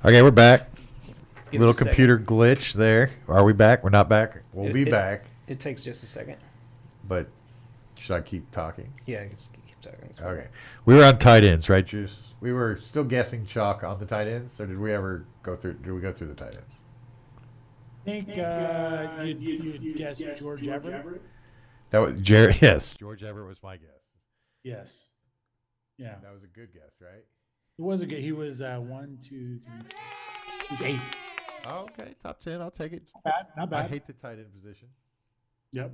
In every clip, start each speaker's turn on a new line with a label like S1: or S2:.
S1: Okay, we're back.
S2: Give
S1: Little
S2: it a second.
S1: computer glitch there. Are we back? We're not back. We'll be back.
S2: It takes just a second.
S1: But should I keep talking?
S2: Yeah, just keep talking. It's fine.
S1: Okay. We were on tight ends, right, Juice? We were still guessing chalk on the tight ends, or did we ever go through? Did we go through the tight ends?
S3: I think you'd guess George Everett.
S1: That was Jared. Yes, George Everett was my guess.
S3: Yes. Yeah.
S1: That was a good guess, right?
S3: It was a good. He was 1, 2, 3. He's 8.
S1: Oh, okay, top 10. I'll take it.
S3: Not bad. Not
S1: I
S3: bad.
S1: hate the tight end position.
S3: Yep.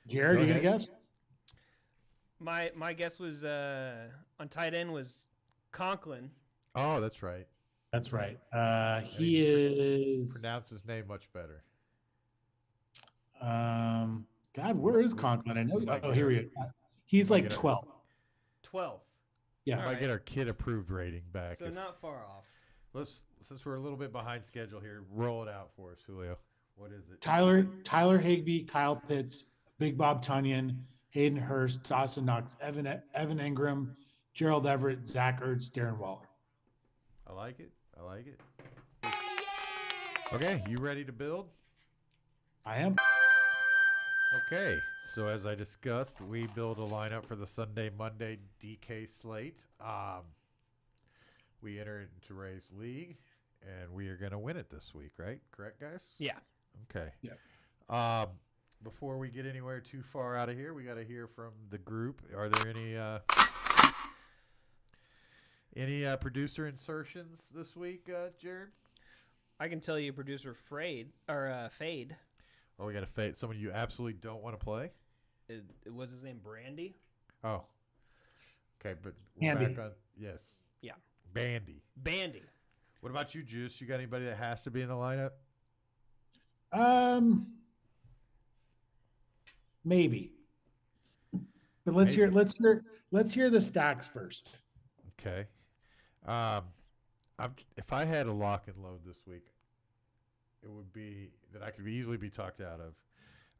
S3: Jared,
S1: Go
S3: you gonna
S1: ahead.
S3: guess?
S2: My guess was on tight end was Conklin.
S1: Oh, that's right.
S3: That's right. He is.
S1: Pronounce his name much better.
S3: God, where is Conklin? I know.
S1: Might
S3: Oh,
S1: get
S3: here
S1: it.
S3: he is. He's
S1: Might
S3: like
S1: get it.
S3: 12.
S2: 12.
S3: Yeah.
S2: All
S1: Might
S2: right.
S1: get our kid approved rating back.
S2: So
S1: if-
S2: not far off.
S1: Let's since we're a little bit behind schedule here, roll it out for us, Julio. What is it?
S3: Tyler Higbee, Kyle Pitts, Big Bob Tunyon, Hayden Hurst, Dawson Knox, Evan Ingram, Gerald Everett, Zach Ertz, Darren Waller.
S1: I like it. I like it. Okay, you ready to build?
S3: I am.
S1: Okay, so as I discussed, we build a lineup for the Sunday Monday DK slate. We enter it into Ray's league, and we are going to win it this week, right? Correct, guys?
S2: Yeah.
S1: Okay.
S3: Yeah.
S1: Before we get anywhere too far out of here, we got to hear from the group. Are there any producer insertions this week, Jared?
S2: I can tell you producer Fade.
S1: Oh, we got to fade someone you absolutely don't want to play.
S2: It was his name Brandy.
S1: Oh. Okay, but we're
S3: Andy.
S1: back on. Yes.
S2: Yeah.
S1: Bandy. What about you, Juice? You got anybody that has to be in the lineup?
S3: Maybe. But let's hear the stacks first.
S1: Okay. If I had a lock and load this week, it would be that I could easily be talked out of.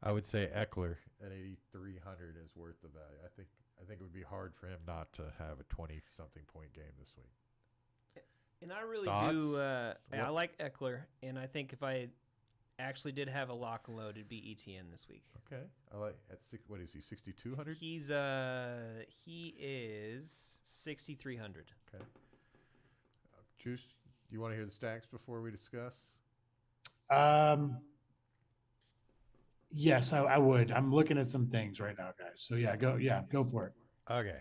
S1: I would say Eckler at 8,300 is worth the value. I think it would be hard for him not to have a 20-something point game this week.
S2: And I really
S1: Thoughts?
S2: do. I
S1: What-
S2: like Eckler, and I think if I actually did have a lock and load, it'd be ETN this week.
S1: Okay. I like what is he? 6,200.
S2: He is 6,300.
S1: Okay. Juice, do you want to hear the stacks before we discuss?
S3: Yes, I would. I'm looking at some things right now, guys. So go for it.
S1: Okay.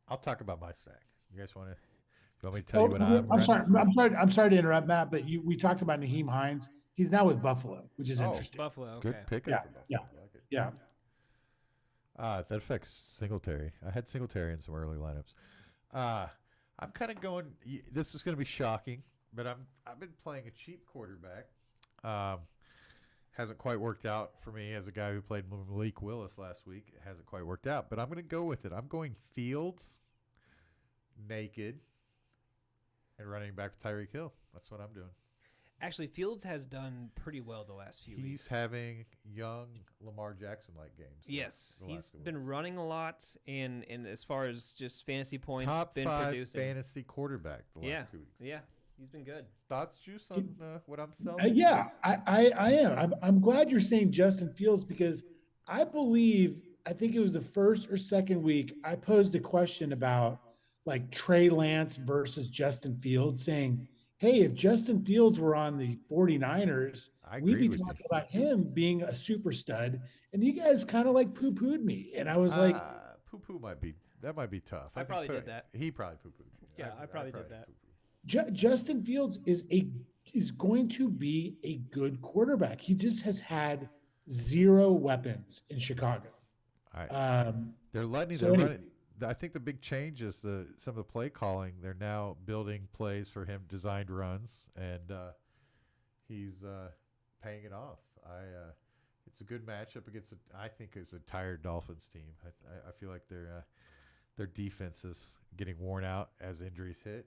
S1: I'll talk about my stack. You guys want to? You want me to tell you what I'm
S3: I'm
S1: running?
S3: sorry to interrupt, Matt, but we talked about Naheem Hines. He's now with Buffalo, which is
S1: Oh.
S3: interesting.
S2: Buffalo. Okay.
S1: Good pickup.
S3: Yeah,
S1: for Buffalo.
S3: yeah.
S1: I like it.
S3: Yeah.
S1: That affects Singletary. I had Singletary in some early lineups. I'm kind of going. This is going to be shocking, but I've been playing a cheap quarterback. Hasn't quite worked out for me as a guy who played Malik Willis last week. It hasn't quite worked out, but I'm going to go with it. I'm going Fields, naked, and running back with Tyreek Hill. That's what I'm doing.
S2: Actually, Fields has done pretty well the last few weeks.
S1: He's having young Lamar Jackson-like games.
S2: Yes,
S1: the last
S2: he's
S1: 2
S2: been
S1: weeks.
S2: running a lot, and as far as just fantasy points,
S1: Top
S2: been
S1: 5
S2: producing.
S1: fantasy quarterback the last
S2: Yeah,
S1: 2 weeks.
S2: yeah, he's been good.
S1: Thoughts, Juice, on what I'm selling?
S3: Yeah, I am. I'm glad you're saying Justin Fields because I think it was the first or second week, I posed a question about like Trey Lance versus Justin Fields, saying, hey, if Justin Fields were on the 49ers,
S1: I
S3: we'd be
S1: agreed with
S3: talking
S1: you.
S3: about him being a super stud. And you guys kind of like poo-pooed me. And I was like,
S1: poo-poo might be tough.
S2: I
S1: think
S2: probably did that.
S1: He probably poo-pooed.
S2: Yeah, I probably did that.
S1: poo-pooed.
S3: Justin Fields is going to be a good quarterback. He just has had zero weapons in Chicago.
S1: They're letting.
S3: so
S1: They're
S3: anyway.
S1: running. I think the big change is some of the play calling. They're now building plays for him, designed runs, and he's paying it off. It's a good matchup against. I think it's a tired Dolphins team. I feel like their defense is getting worn out as injuries hit.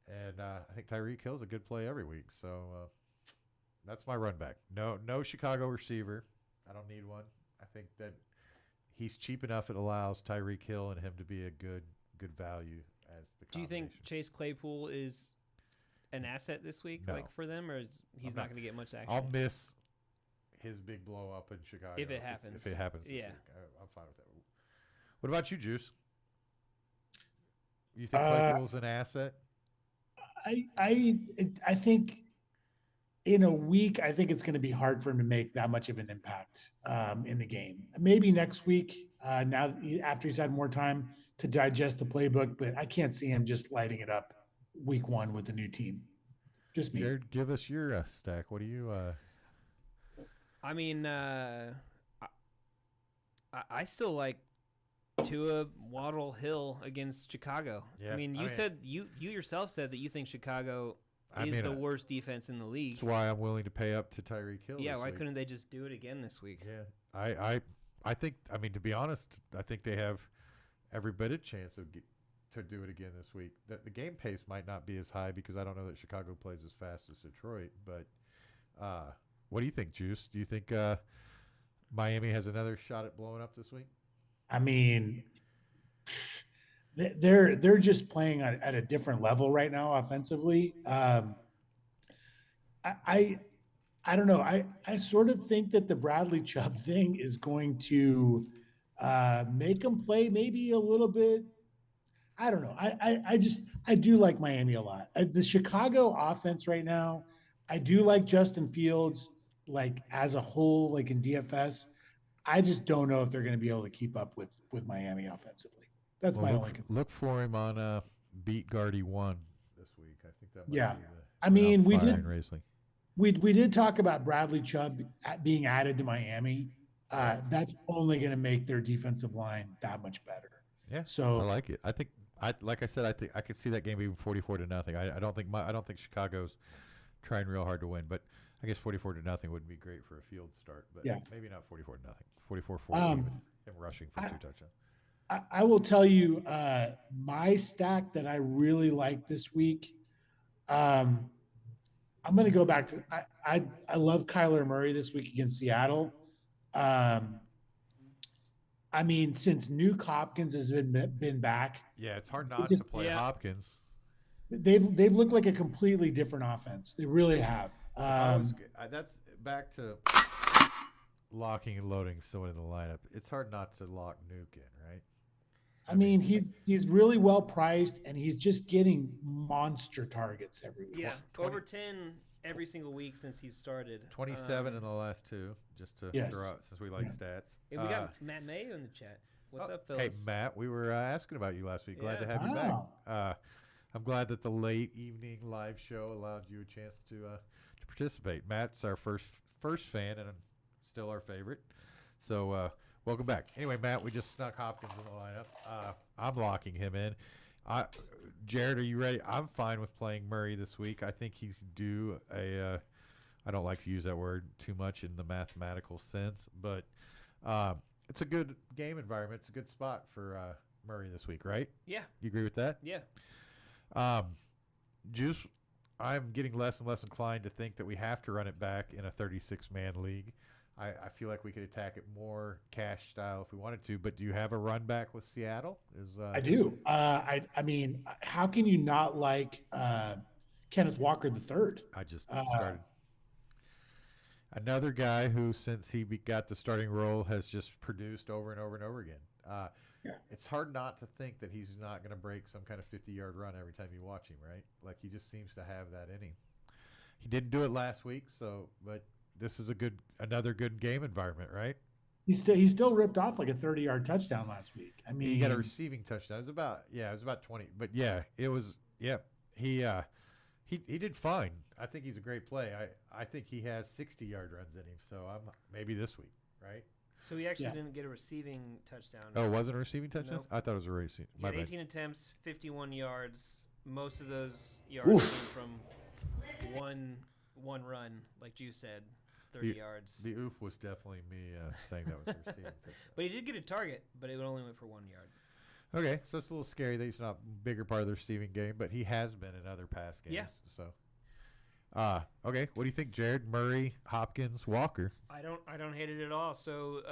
S1: And I think Tyreek Hill's a good play every week. So that's my run back. No Chicago receiver. I don't need one. I think that he's cheap enough. It allows Tyreek Hill and him to be a good value has the.
S2: Do you think
S1: combination.
S2: Chase Claypool is an asset this week,
S1: No.
S2: like for them, or he's
S1: I'm
S2: not
S1: not-
S2: going to get much action?
S1: I'll miss his big blow up in Chicago
S2: If it
S1: If
S2: happens.
S1: it happens this
S2: Yeah.
S1: week. I'm fine with that. What about you, Juice? You think
S3: Uh,
S1: Claypool's an asset?
S3: I think in a week, I think it's going to be hard for him to make that much of an impact in the game. Maybe next week, after he's had more time to digest the playbook, but I can't see him just lighting it up week one with the new team. Just me.
S1: Jared, give us your stack. What do you?
S2: I mean, I still like Tua, Waddle, Hill against Chicago.
S1: Yeah,
S2: I mean,
S1: I
S2: you
S1: mean-
S2: said you yourself said that you think Chicago
S1: I
S2: is
S1: mean,
S2: the worst defense in the league.
S1: That's why I'm willing to pay up to Tyreek Hill.
S2: Yeah,
S1: this
S2: why
S1: week.
S2: couldn't they just do it again this week?
S1: Yeah, I think. I mean, to be honest, I think they have every bit of chance of to do it again this week. The game pace might not be as high because I don't know that Chicago plays as fast as Detroit. But what do you think, Juice? Do you think Miami has another shot at blowing up this week?
S3: I mean, they're just playing at a different level right now offensively. I don't know. I sort of think that the Bradley Chubb thing is going to make him play maybe a little bit. I don't know. I do like Miami a lot. The Chicago offense right now, I do like Justin Fields like as a whole, like in DFS. I just don't know if they're going to be able to keep up with Miami offensively. That's my only concern.
S1: Look for him on Beat Guardy 1 this week. I think that might
S3: Yeah.
S1: be the
S3: I mean, we
S1: Fire
S3: did-
S1: and Racing.
S3: We did talk about Bradley Chubb being added to Miami. That's only going to make their defensive line that much better.
S1: Yeah,
S3: So
S1: I like it. I think like I said, I think I could see that game being 44-0. I don't think Chicago's trying real hard to win, but I guess 44-0 would be great for a field start, but
S3: Yeah.
S1: maybe not 44-0. 44-14 with him rushing for 2 touchdowns.
S3: I will tell you my stack that I really like this week. I'm going to go back to I love Kyler Murray this week against Seattle. I mean, since Nuke Hopkins has been back,
S1: Yeah, it's hard not to play
S2: Yeah.
S1: Hopkins.
S3: they've looked like a completely different offense. They really have.
S1: That's back to locking and loading someone in the lineup. It's hard not to lock Nuke in, right?
S3: I mean, he's really well priced, and he's just getting monster targets every week.
S2: Yeah,
S1: 20
S2: over 10 every single week since he's started.
S1: 27 in the last 2, just to
S3: Yes.
S1: throw out since we like
S3: Yeah.
S1: stats.
S2: Hey, we got Matt Mayo in the chat. What's up,
S1: Hey,
S2: Phyllis?
S1: Matt, we were asking about you last week. Glad to
S2: Yeah.
S1: have you
S3: Wow.
S1: back. I'm glad that the late evening live show allowed you a chance to participate. Matt's our first fan and still our favorite. So welcome back. Anyway, Matt, we just snuck Hopkins in the lineup. I'm locking him in. Jared, are you ready? I'm fine with playing Murray this week. I think he's due a. I don't like to use that word too much in the mathematical sense, but it's a good game environment. It's a good spot for Murray this week, right?
S2: Yeah,
S1: You agree with that?
S2: yeah.
S1: Juice, I'm getting less and less inclined to think that we have to run it back in a 36-man league. I feel like we could attack it more cash style if we wanted to, but do you have a run back with Seattle?
S3: I do. I mean, how can you not like Kenneth Walker III?
S1: I just started. Another guy who, since he got the starting role, has just produced over and over and over again.
S3: Yeah.
S1: It's hard not to think that he's not going to break some kind of 50-yard run every time you watch him, right? Like, he just seems to have that in him. He didn't do it last week, but this is another good game environment, right?
S3: He still ripped off like a 30-yard touchdown last week. I mean,
S1: He got a receiving touchdown. It was about 20. But yeah, he did fine. I think he's a great play. I think he has 60-yard runs in him. So maybe this week, right?
S2: So he actually
S3: Yeah.
S2: didn't get a receiving touchdown.
S1: Oh, was it a receiving touchdown?
S2: Nope.
S1: I thought it was a racing.
S2: He
S1: My
S2: had
S1: bad.
S2: 18 attempts, 51 yards. Most of those yards
S3: Oof.
S2: came from one run, like you said, 30 yards.
S1: The oof was definitely me saying that was a receiving touchdown.
S2: But he did get a target, but it only went for 1 yard.
S1: Okay, so it's a little scary that he's not a bigger part of the receiving game, but he has been in other past games.
S2: Yeah.
S1: So, okay, what do you think, Jared, Murray, Hopkins, Walker?
S2: I don't hate it at all. So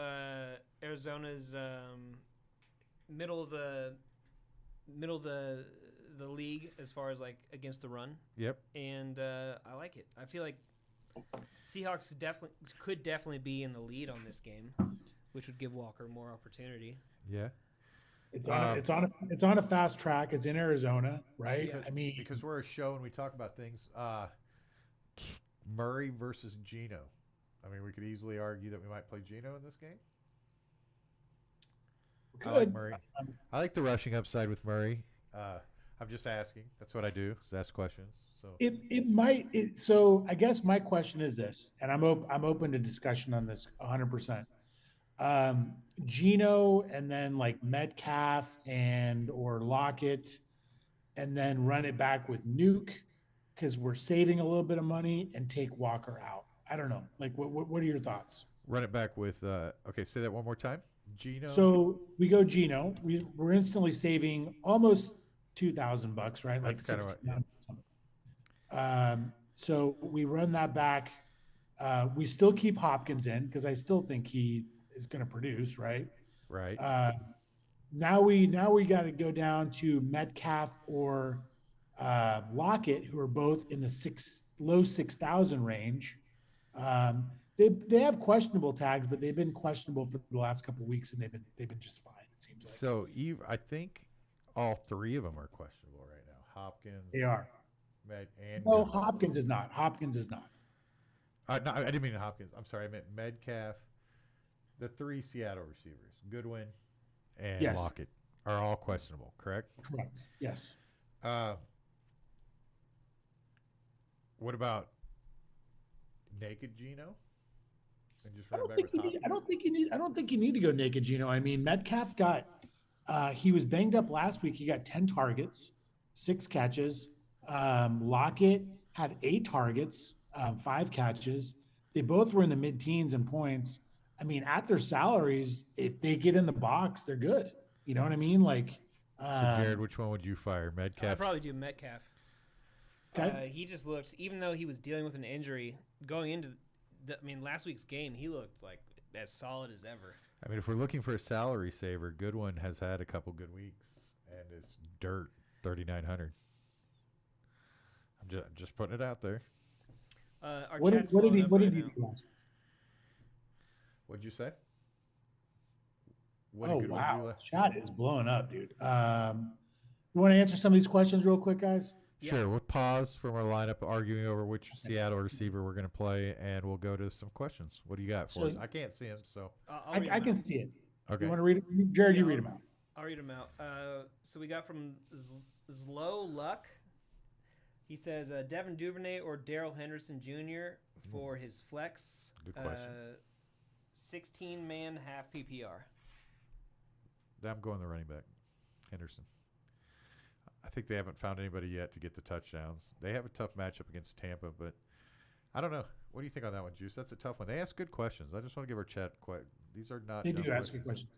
S2: Arizona's middle of the the league as far as like against the run,
S1: Yep.
S2: and I like it. I feel like Seahawks could definitely be in the lead on this game, which would give Walker more opportunity.
S1: Yeah.
S3: It's on a fast track. It's in Arizona, right?
S2: Yeah.
S3: I mean,
S1: Because we're a show and we talk about things. Murray versus Geno. I mean, we could easily argue that we might play Geno in this game. I like
S3: good.
S1: Murray. I like the rushing upside with Murray. I'm just asking. That's what I do. Is ask questions. So
S3: So I guess my question is this, and I'm open to discussion on this 100%. Gino and then like Metcalf or Lockett, and then run it back with Nuke because we're saving a little bit of money and take Walker out. I don't know. Like, what are your thoughts?
S1: run it back with. Okay, say that one more time. Geno.
S3: So we go Gino. We're instantly saving almost $2,000, right? Like
S1: That's kind of what. Yeah.
S3: So we run that back. We still keep Hopkins in because I still think he is going to produce, right?
S1: Right.
S3: Now we got to go down to Metcalf or Lockett, who are both in the low 6,000 range. They have questionable tags, but they've been questionable for the last couple of weeks, and they've been just fine. It seems like.
S1: So I think all three of them are questionable right now. Hopkins.
S3: They are.
S1: And
S3: No, Hopkins is not.
S1: No, I didn't mean Hopkins. I'm sorry. I meant Metcalf. The three Seattle receivers, Goodwin and
S3: Yes.
S1: Lockett, are all questionable, correct?
S3: Correct. Yes.
S1: What about naked Geno? And just
S3: I
S1: run
S3: don't
S1: it back
S3: think
S1: with
S3: you need.
S1: Hopkins?
S3: I don't think you need to go naked, Gino. I mean, Metcalf got. He was banged up last week. He got 10 targets, 6 catches. Lockett had 8 targets, 5 catches. They both were in the mid-teens in points. I mean, at their salaries, if they get in the box, they're good. You know what I mean? Like,
S1: So, Jared, which one would you fire?
S2: I'd
S1: Metcalf?
S2: probably do Metcalf.
S3: Okay.
S2: He just looked, even though he was dealing with an injury going into, last week's game, he looked like as solid as ever.
S1: I mean, if we're looking for a salary saver, Goodwin has had a couple good weeks and is dirt 3,900. I'm just putting it out there.
S2: Our
S3: what
S2: chat's
S3: did
S2: blowing
S3: he
S2: up
S3: what
S2: right
S3: did he
S2: now.
S3: do last week?
S1: What'd you say? What
S3: Oh
S1: did Goodwin do
S3: wow,
S1: last-
S3: chat is blowing up, dude. You want to answer some of these questions real quick, guys?
S2: Yeah.
S1: Sure. We'll pause from our lineup arguing over which Seattle receiver we're going to play, and we'll go to some questions. What do you got for
S3: So-
S1: us? I can't see him, so
S2: I'll read
S3: I
S2: them
S3: can
S2: out.
S3: see it.
S1: okay.
S3: You want to read it? Jared, you
S2: Yeah,
S3: read them out.
S2: I'll read them out. So we got from Zlo Luck. He says Devin Duvernay or Daryl Henderson Jr. for his flex.
S1: Good question.
S2: 16-man half PPR.
S1: I'm going the running back, Henderson. I think they haven't found anybody yet to get the touchdowns. They have a tough matchup against Tampa, but I don't know. What do you think on that one, Juice? That's a tough one. They ask good questions. I just want to give our chat these are not.
S3: They
S1: dumb
S3: do ask good questions.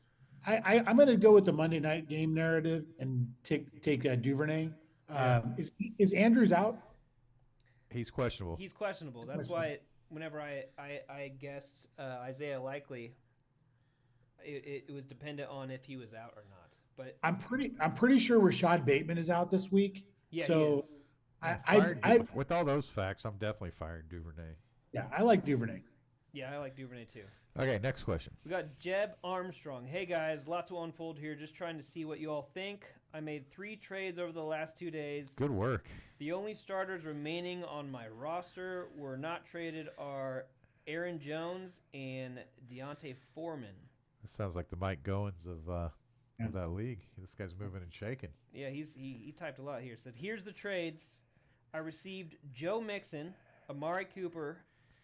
S3: I'm going to go with the Monday night game narrative and take Duvernay. Is Andrews out?
S1: He's questionable.
S2: He's questionable. That's why whenever I guessed Isaiah Likely, it was dependent on if he was out or not. But
S3: I'm pretty sure Rashad Bateman is out this week.
S2: yeah, he
S3: So
S2: is.
S1: With all those facts, I'm definitely firing Duvernay.
S3: I like Duvernay.
S2: Yeah, I like Duvernay too.
S1: Okay, next question.
S2: We got Jeb Armstrong. Hey guys, lot to unfold here. Just trying to see what you all think. I made 3 trades over the last 2 days.
S1: Good work.
S2: The only starters remaining on my roster were not traded are Aaron Jones and Deontay Foreman.
S1: This sounds like the Mike Goins of that league. This guy's moving and shaking.
S2: Yeah, he typed a lot here. Said, here's the trades. I received Joe Mixon, Amari Cooper,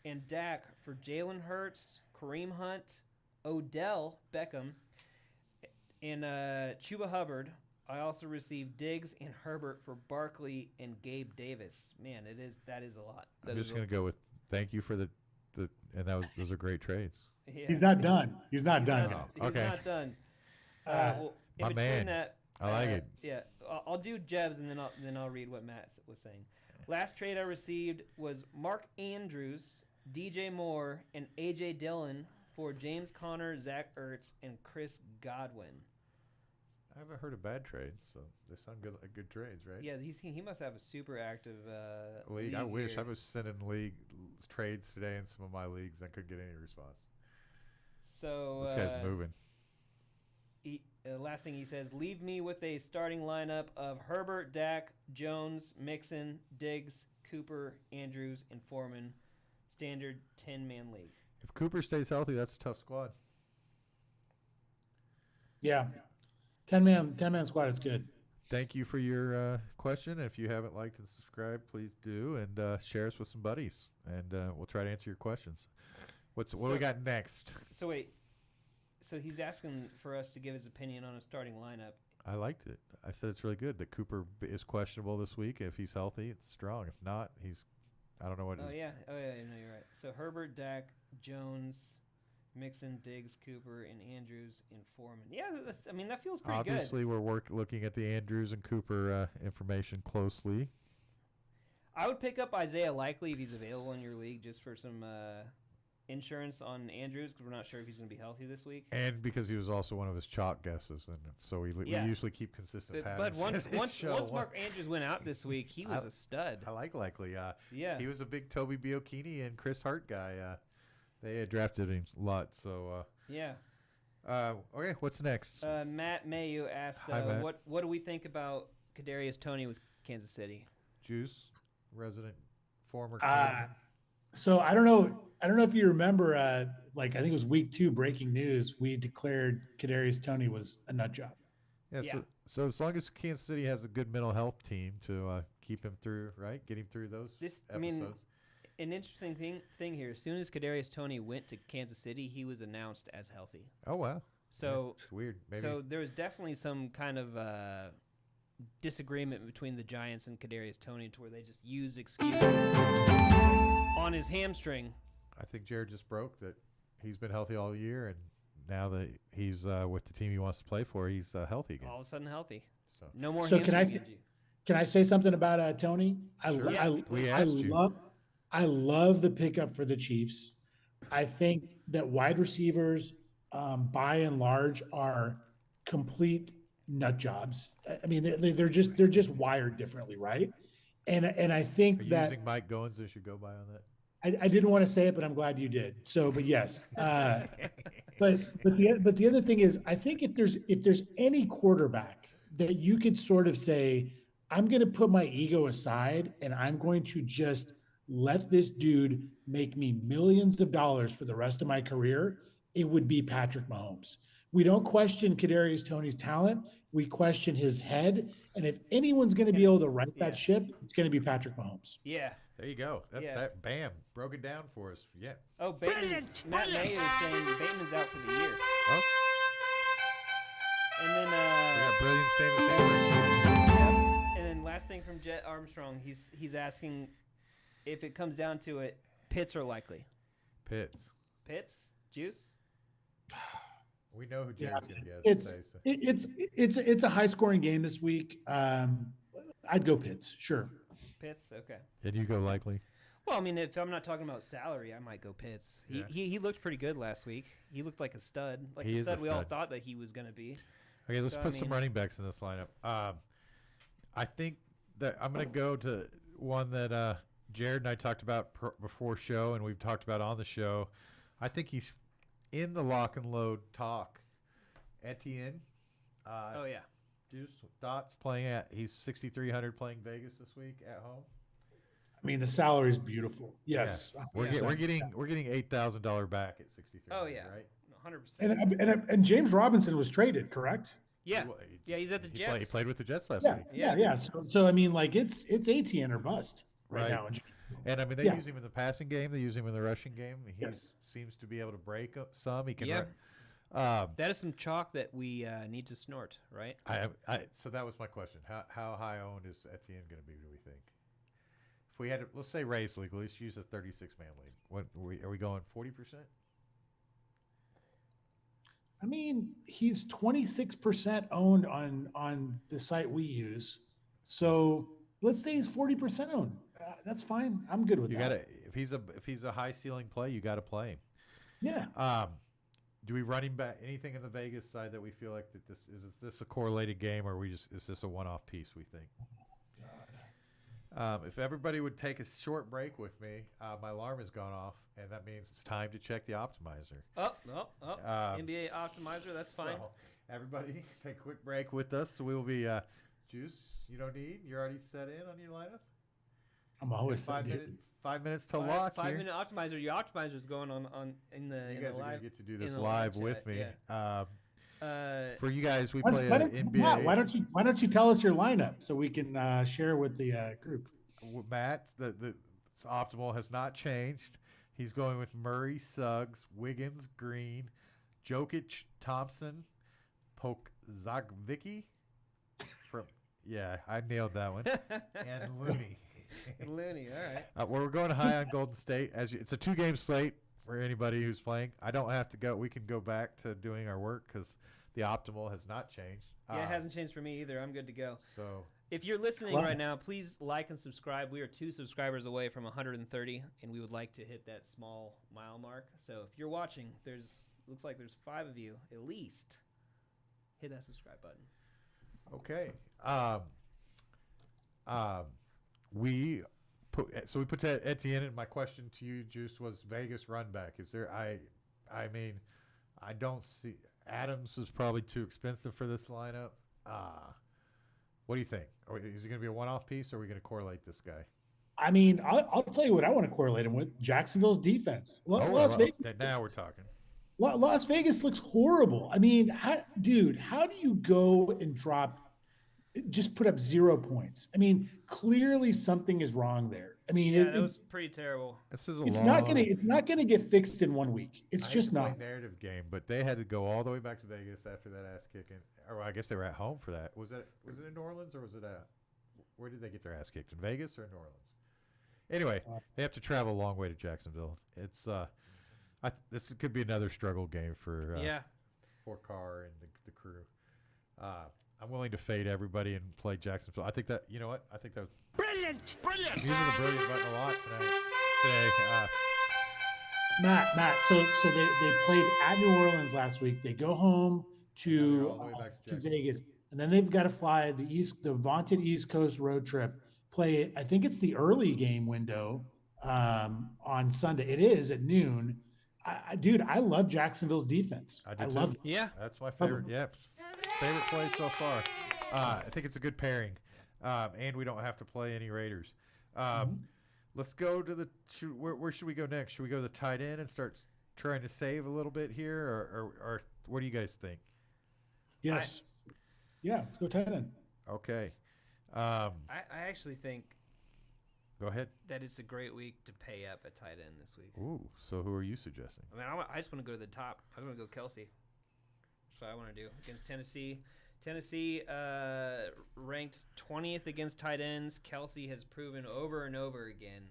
S2: and Dak for Jalen Hurts, Kareem Hunt, Odell Beckham, and Chuba Hubbard. I also received Diggs and Herbert for Barkley and Gabe Davis. Man, that is a lot.
S1: I'm just going to go with thank you for the and those are great trades.
S2: Yeah.
S3: He's not done. He's not done,
S2: Not-
S3: guys.
S2: He's
S1: Okay.
S2: not done. In
S1: my
S2: between
S1: man.
S2: that,
S1: I like it.
S2: Yeah, I'll do Jeb's and then I'll read what Matt was saying. Last trade I received was Mark Andrews, DJ Moore, and AJ Dillon for James Conner, Zach Ertz, and Chris Godwin.
S1: I haven't heard of bad trades, so they sound good, like good trades, right?
S2: Yeah, he must have a super active
S1: League. I wish
S2: here.
S1: I was sending league trades today in some of my leagues. I couldn't get any response.
S2: So
S1: This guy's moving.
S2: Last thing he says, leave me with a starting lineup of Herbert, Dak, Jones, Mixon, Diggs, Cooper, Andrews, and Foreman. Standard 10-man league.
S1: If Cooper stays healthy, that's a tough squad.
S3: Yeah. 10-man squad is good.
S1: Thank you for your question. If you haven't liked and subscribed, please do, and share us with some buddies, and we'll try to answer your questions. What do we got next?
S2: So wait. So he's asking for us to give his opinion on a starting lineup.
S1: I liked it. I said it's really good that Cooper is questionable this week. If he's healthy, it's strong. If not, I don't know what.
S2: Oh yeah, no, you're right. So Herbert, Dak, Jones, Mixon, Diggs, Cooper, and Andrews and Foreman. Yeah, that feels pretty good.
S1: Obviously, we're looking at the Andrews and Cooper information closely.
S2: I would pick up Isaiah Likely if he's available in your league, just for some insurance on Andrews, because we're not sure if he's going to be healthy this week.
S1: And because he was also one of his chalk guesses, and so we usually keep consistent
S2: But
S1: patterns.
S2: once Mark Andrews went out this week, he was a stud.
S1: I like Likely.
S2: Yeah.
S1: He was a big Toby Biocchini and Chris Hart guy. They had drafted him a lot. So
S2: yeah.
S1: Okay, what's next?
S2: Matt Mayu asked,
S1: Hi, Matt.
S2: what do we think about Kadarius Toney with Kansas City?
S1: Juice, resident, former. Kansas.
S3: So I don't know if you remember, I think it was week 2 breaking news. We declared Kadarius Toney was a nut job.
S1: Yeah. So as long as Kansas City has a good mental health team to keep him through, right? Get him through those episodes.
S2: An interesting thing here. As soon as Kadarius Toney went to Kansas City, he was announced as healthy.
S1: Oh wow.
S2: So
S1: it's weird. Maybe.
S2: So there was definitely some kind of disagreement between the Giants and Kadarius Toney, to where they just use excuses on his hamstring.
S1: I think Jared just broke that he's been healthy all year, and now that he's with the team he wants to play for, he's healthy again.
S2: All of a sudden healthy.
S1: So
S2: no more.
S3: So
S2: hamstring
S3: can I say something about Toney?
S1: Sure. We asked you.
S3: I love the pickup for the Chiefs. I think that wide receivers, by and large, are complete nut jobs. I mean, they're just wired differently, right? And I think
S1: using Mike Goins as your go by on that.
S3: I didn't want to say it, but I'm glad you did. So, but yes. But the other thing is, I think if there's any quarterback that you could sort of say, I'm going to put my ego aside and I'm going to just let this dude make me millions of dollars for the rest of my career, it would be Patrick Mahomes. We don't question Kadarius Toney's talent. We question his head. And if anyone's going to be able to right that ship, it's going to be Patrick Mahomes.
S2: Yeah.
S1: There you go. That bam, broke it down for us. Yeah.
S2: Oh, Bateman. Matt Mayo is saying Bateman's out for the year.
S1: Oh.
S2: And then
S1: we got brilliant statement.
S2: And then last thing from Jet Armstrong, he's asking if it comes down to it, Pitts or Likely.
S1: Pitts.
S2: Juice.
S1: We know who Jared's going to guess.
S3: It's a high scoring game this week. I'd go Pitts, sure.
S2: Pitts, okay.
S1: And you go Likely.
S2: Well, I mean, if I'm not talking about salary, I might go Pitts.
S1: Yeah.
S2: He looked pretty good last week. He looked like a stud, like
S1: he
S2: the
S1: is
S2: stud
S1: a
S2: we all
S1: stud.
S2: thought that he was going to be.
S1: Okay, let's put some running backs in this lineup. I think that I'm going to go to one that Jared and I talked about before show, and we've talked about on the show. I think he's in the lock and load talk. Etienne.
S2: Oh yeah.
S1: Juice Dots playing he's 6,300 playing Vegas this week at home.
S3: I mean, the salary is beautiful. Yes,
S1: yeah. We're getting $8,000 back at 6,300.
S2: Oh yeah,
S1: right.
S2: 100%.
S3: And James Robinson was traded, correct?
S2: Yeah, he's at the Jets.
S1: He played with the Jets last week.
S3: Yeah. So I mean, like it's ATN or bust right now.
S1: And I mean, they use him in the passing game. They use him in the rushing game. He seems to be able to break some. He can.
S2: That is some chalk that we need to snort, right?
S1: So that was my question. How high owned is Etienne going to be? Do we think? If we had, let's say race league, let's use a 36-man league. What are we going? 40%?
S3: I mean, he's 26% owned on the site we use. So let's say he's 40% owned. That's fine. I'm good with that.
S1: If he's a high ceiling play, you got to play him.
S3: Yeah.
S1: do we running back anything in the Vegas side that we feel like that is this a correlated game, or is this a one-off piece? We think. If everybody would take a short break with me, my alarm has gone off, and that means it's time to check the optimizer.
S2: NBA optimizer, that's fine.
S1: So everybody, take a quick break with us. We will be Juice. You don't need. You're already set in on your lineup.
S3: I'm always
S1: 5 minutes to lock.
S2: 5-minute optimizer. Your optimizer is going on in the.
S1: You
S2: in
S1: guys
S2: the
S1: are
S2: live,
S1: gonna get to do this
S2: the
S1: live
S2: live
S1: with
S2: chat,
S1: me.
S2: yeah.
S1: For you guys, we
S3: Why
S1: play
S3: don't-
S1: NBA.
S3: Matt, why don't you tell us your lineup so we can share with the group?
S1: Matt, the optimal has not changed. He's going with Murray, Suggs, Wiggins, Green, Jokic, Thompson, Zagvicki. I nailed that one. And Looney.
S2: Looney, all right.
S1: We're going high on Golden State. It's a 2-game slate for anybody who's playing. I don't have to go. We can go back to doing our work because the optimal has not changed.
S2: Yeah, it hasn't changed for me either. I'm good to go.
S1: So
S2: if you're listening right now, please like and subscribe. We are 2 subscribers away from 130, and we would like to hit that small mile mark. So if you're watching, looks like there's 5 of you at least. Hit that subscribe button.
S1: okay. We put that at the end, and my question to you, Juice, was Vegas run back. Is there? I mean, I don't see. Adams is probably too expensive for this lineup. What do you think? Is it going to be a one-off piece, or are we going to correlate this guy?
S3: I mean, I'll tell you what I want to correlate him with: Jacksonville's defense. Las Vegas.
S1: Now we're talking.
S3: Las Vegas looks horrible. I mean, how do you go and just put up 0 points? I mean, clearly something is wrong there. I mean,
S2: Yeah, that was pretty terrible.
S1: This is
S3: it's not gonna get fixed in 1 week. It's just not.
S1: Narrative game, but they had to go all the way back to Vegas after that ass kicking. Or I guess they were at home for that. Was it in New Orleans, or was it where did they get their ass kicked? In Vegas or in New Orleans? Anyway, they have to travel a long way to Jacksonville. It's this could be another struggle game for Carr and the crew. I'm willing to fade everybody and play Jacksonville. I think that I think that was
S4: Brilliant!
S1: using the brilliant button a lot today.
S3: Matt. So they played at New Orleans last week. They go home to
S1: all the way back to
S3: Vegas, and then they've got to fly the vaunted East Coast road trip. Play, I think it's the early game window on Sunday. It is at noon. Dude, I love Jacksonville's defense.
S1: I
S3: love it.
S2: Yeah.
S1: That's my favorite. Yep, favorite play so far. I think it's a good pairing, and we don't have to play any Raiders. Let's go to where should we go next? Should we go to the tight end and start trying to save a little bit here, or what do you guys think?
S3: Yes. Let's go tight end.
S1: Okay.
S2: I actually think
S1: Go ahead.
S2: that it's a great week to pay up a tight end this week.
S1: Ooh, so who are you suggesting?
S2: I mean, I just want to go to the top. I want to go Kelsey. That's what I want to do against Tennessee. Tennessee ranked 20th against tight ends. Kelsey has proven over and over again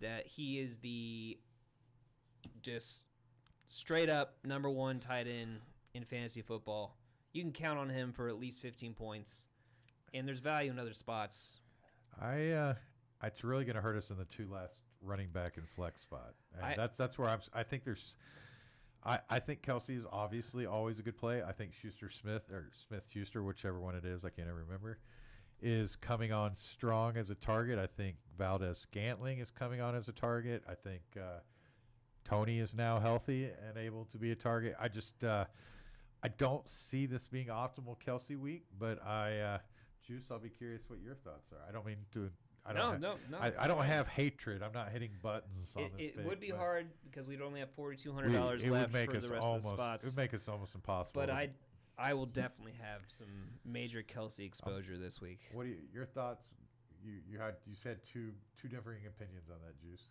S2: that he is the just straight up number 1 tight end in fantasy football. You can count on him for at least 15 points, and there's value in other spots.
S1: It's really going to hurt us in the 2 last running back and flex spot. And that's where I think there's. I think Kelsey is obviously always a good play. I think Smith-Schuster, whichever one it is, I can't ever remember, is coming on strong as a target. I think Valdez-Scantling is coming on as a target. I think Tony is now healthy and able to be a target. I don't see this being optimal Kelsey week, but Juice, I'll be curious what your thoughts are. I don't mean to. I don't have hatred. I'm not hitting buttons on this.
S2: It would be hard because we'd only have $4,200 left for the rest of the spots.
S1: It would make us almost impossible.
S2: But I will definitely have some major Kelsey exposure this week.
S1: What are your thoughts? You said two differing opinions on that, Juice.